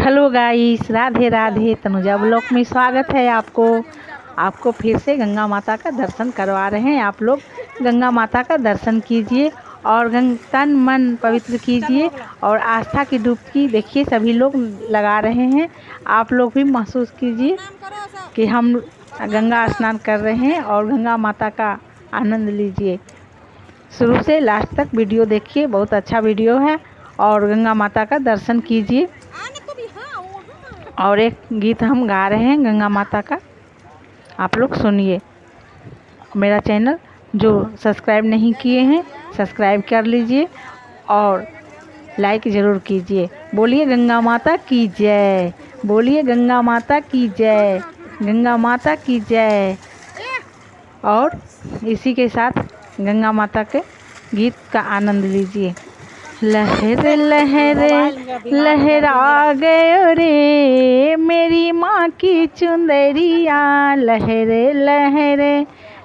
Hello guys, Radhe Radhe. Tanuja blog में स्वागत है आपको फिर से गंगा माता का दर्शन करवा रहे हैं। आप लोग गंगा माता का दर्शन कीजिए और तन मन पवित्र कीजिए और आस्था की डुबकी देखिए सभी लोग लगा रहे हैं। आप लोग भी महसूस कीजिए कि हम गंगा स्नान कर रहे हैं और गंगा माता का आनंद लीजिए। शुरू से लास्ट तक वीडियो देखिए, बहुत अच्छा वीडियो है और गंगा माता का दर्शन कीजिए। और एक गीत हम गा रहे हैं गंगा माता का, आप लोग सुनिए। मेरा चैनल जो सब्सक्राइब नहीं किए हैं सब्सक्राइब कर लीजिए और लाइक ज़रूर कीजिए। बोलिए गंगा माता की जय, बोलिए गंगा माता की जय, गंगा माता की जय। और इसी के साथ गंगा माता के गीत का आनंद लीजिए। लहर लहर लहरा गयो रे मेरी माँ की चुंदरिया, लहर लहर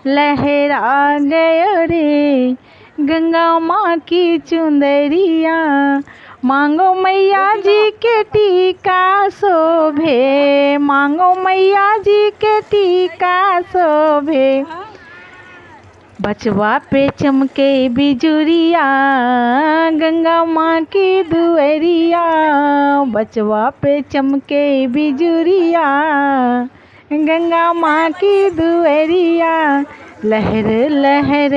लहरा गयो रे गंगा माँ की चुंदरिया। मांगो मैया जी के टीका शोभे, मांगो मैया जी के टीका शोभे। बचवा पे चमके बिजुरिया गंगा माँ की दुअरिया, बचवा पे चमके बिजुरिया गंगा माँ की दुअरिया। लहर लहर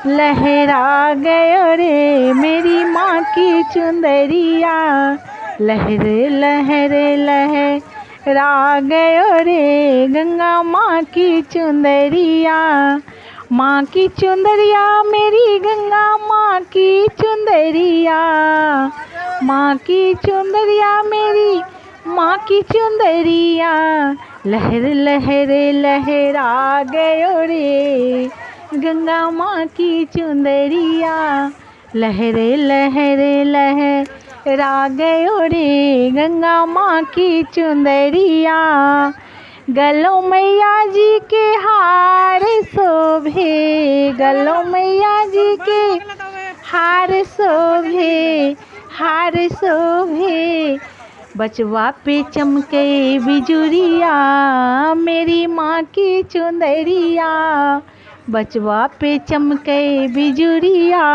लहरा गयो रे मेरी माँ की चुंदरिया, लहर लहर लहरा गयो रे गंगा माँ की चुंदरिया। माँ की चुंदरिया मेरी गंगा माँ की चुंदरिया, माँ की चुंदरिया मेरी माँ की चुंदरिया। लहर लहर लहरा गयो रे गंगा माँ की चुंदरिया, लहर लहर लहरा गयो रे गंगा माँ की चुंदरिया। गलों मैया जी के हार शोभे, गलों मैया जी के हार शोभे, हार शोभे। बचवा पे चमके बिजुरिया मेरी माँ की चुंदरिया, बचवा पे चमके बिजुरिया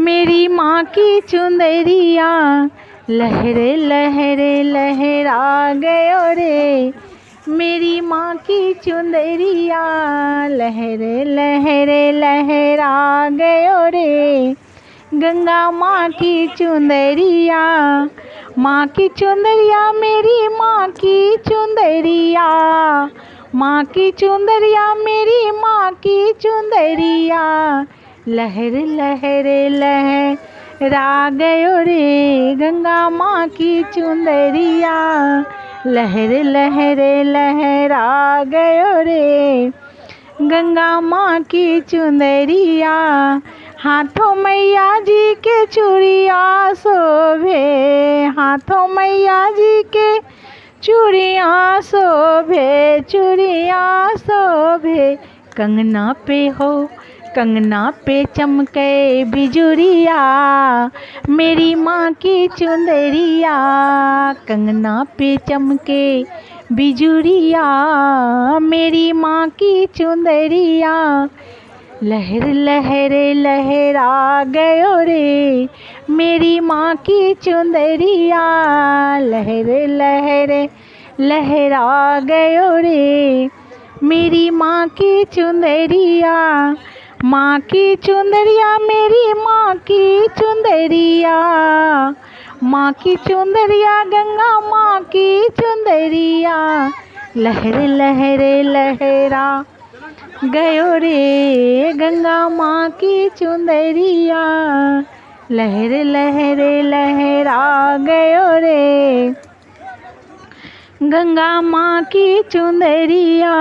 मेरी माँ की चुंदरिया। लहर लहर लहरा गयो रे मेरी माँ की चुंदरिया, लहर लहर लहरा गयो रे गंगा माँ की चुंदरिया। माँ की चुंदरिया मेरी माँ की चुंदरिया, माँ की चुंदरिया मेरी माँ की चुंदरिया। लहर लहर लहरा गयो रे गंगा माँ की चुंदरिया, लहर लहर लहरा गयो रे गंगा माँ की चुंदरिया। हाथों मैया जी के चूड़िया शोभे, हाथों मैया जी के चूड़िया शोभे, चूड़िया शोभे। कंगना पे हो कंगना पे चमके बिजुरिया मेरी माँ की चुंदरिया, कंगना पे चमके बिजुरिया मेरी माँ की चुंदरिया। लहर लहर लहरा गयो रे मेरी माँ की चुंदरिया, लहर लहर लहरा गयो रे मेरी माँ की चुंदरिया। माँ की चुंदरिया मेरी माँ की चुंदरिया, माँ की चुंदरिया गंगा माँ की चुंदरिया। लहर लहर लहरा गयो रे गंगा माँ की चुंदरिया, लहर लहर लहरा गयो रे गंगा माँ की चुंदरिया।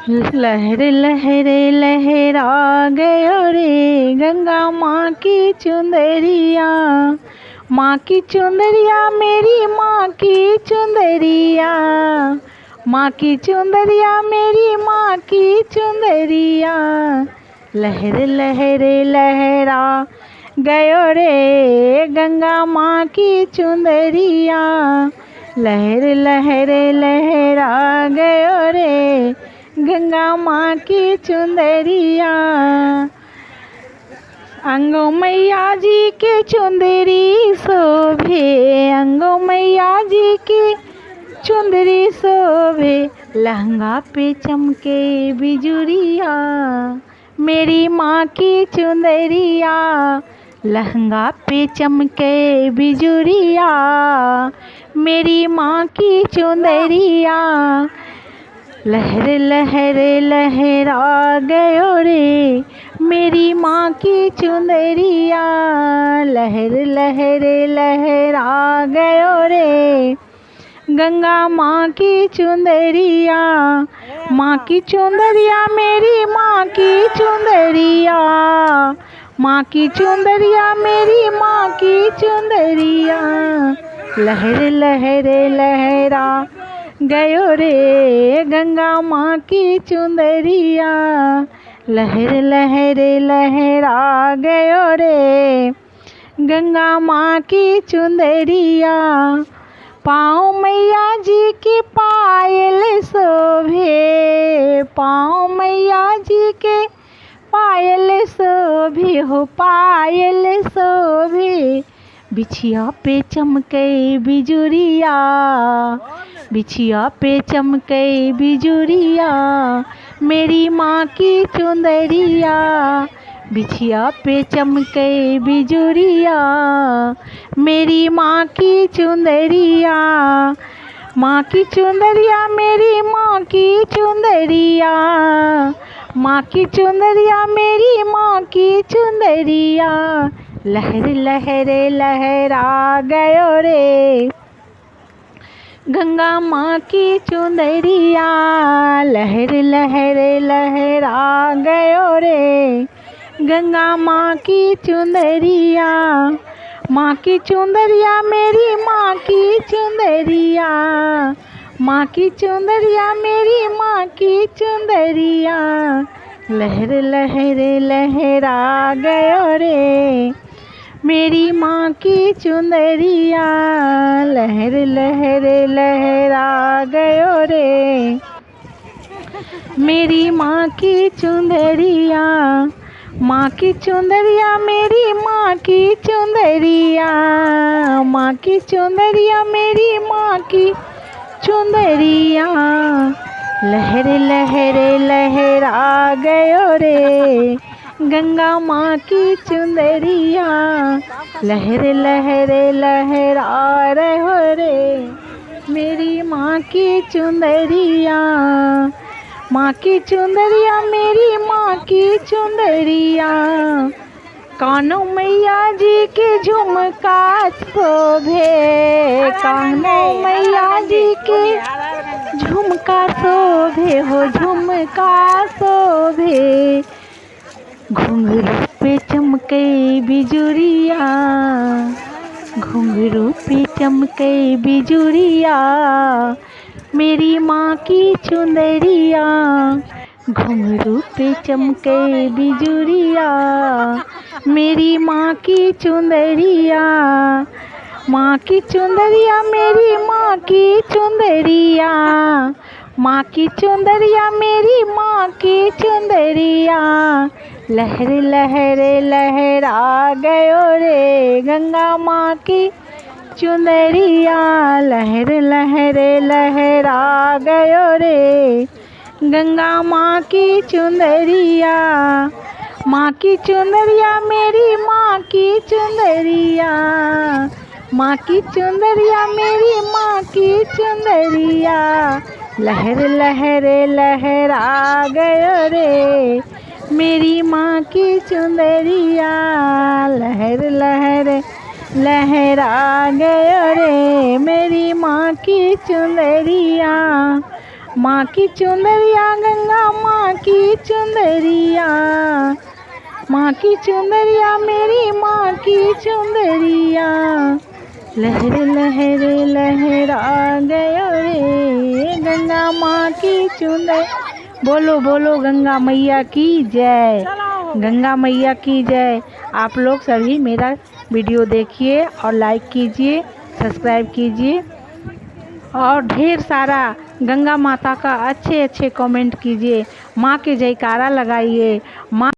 लहर लहर लहरा गयो रे गंगा माँ की चुंदरिया। माँ की चुंदरिया मेरी माँ की चुंदरिया, माँ की चुंदरिया मेरी माँ की चुंदरिया। लहर लहर लहरा गयो रे गंगा माँ की चुंदरिया, लहर लहर लहरा गयो रे गंगा माँ की चुंदरिया। अंगो मैया जी के चुंदरी शोभे, अंगो मैया जी की चुंदरी शोभे, लहंगा पे चमके बिजुरिया, मेरी माँ की चुंदरिया, लहंगा पे चमके बिजुरिया, मेरी माँ की चुंदरिया। लहर लहर लहरा गयो रे मेरी माँ की चुंदरिया, लहर लहर लहरा गयो रे गंगा माँ की चुंदरिया। माँ की चुंदरिया मेरी माँ की चुंदरिया, माँ की चुंदरिया मेरी माँ की चुंदरिया, लहर लहर लहरा गयो रे गंगा माँ की चुंदरिया, लहर लहर लहरा गयो रे गंगा माँ की चुंदरिया। पाँव मैया जी की पायल शोभे, पाँव मैया जी के पायल शोभे हो पायल शोभे, बिछिया पे चमके बिजुरिया, बिछिया पे चमके बिजुरिया, मेरी माँ की चुंदरिया, बिछिया पे चमके बिजुरिया, मेरी माँ की चुंदरिया। माँ की चुंदरिया मेरी माँ की चुंदरिया, माँ की चुंदरिया मेरी माँ की चुंदरिया, लहर लहर लहरा गयो रे गंगा माँ की चुंदरिया, लहर लहर लहरा गयो रे गंगा माँ की चुंदरिया। माँ की चुंदरिया मेरी माँ की चुंदरिया, माँ की चुंदरिया मेरी माँ की चुंदरिया, लहर लहर लहरा गयो रे मेरी माँ की चुंदरिया, लहर लहर लहरा गयो रे मेरी माँ की चुंदरिया। माँ की चुंदरिया मेरी माँ की चुंदरिया, माँ की चुंदरिया मेरी माँ की चुंदरिया, लहर लहर लहरा गयो रे गंगा माँ की चुंदरिया, लहर लहर लहरा रहो रे मेरी माँ की चुंदरिया। माँ की चुंदरिया मेरी माँ की चुंदरिया, कानों मैया जी के झुमका शोभे, कानों मैया जी के झुमका शोभे हो झुमका शोभे, घुंघरू पे चमके बिजुरिया, घुंघरू पे चमके बिजुरिया, मेरी माँ की चुंदरिया, घुंघरू पे चमके बिजुरिया, मेरी माँ की चुंदरिया। माँ की चुंदरिया मेरी माँ की चुंदरिया, माँ की चुंदरिया मेरी माँ की चुंदरिया, लहर लहर लहरा गयो रे गंगा माँ की चुंदरिया, लहर लहर लहरा गयो रे गंगा माँ की चुंदरिया। माँ की चुंदरिया मेरी माँ की चुंदरिया, माँ की चुंदरिया मेरी माँ की चुंदरिया, लहर लहर लहरा गयो रे मेरी माँ की चुंदरिया, लहर लहर लहरा गयो रे मेरी माँ की चुंदरिया। माँ की चुंदरिया गंगा माँ की चुंदरिया, माँ की चुंदरिया मेरी माँ की चुंदरिया, लहर लहर लहरा गयो रे गंगा माँ की चुंदर। बोलो बोलो गंगा मैया की जय। गंगा मैया की जय। आप लोग सभी मेरा वीडियो देखिए और लाइक कीजिए, सब्सक्राइब कीजिए और ढेर सारा गंगा माता का अच्छे अच्छे कमेंट कीजिए। माँ के जयकारा लगाइए। माँ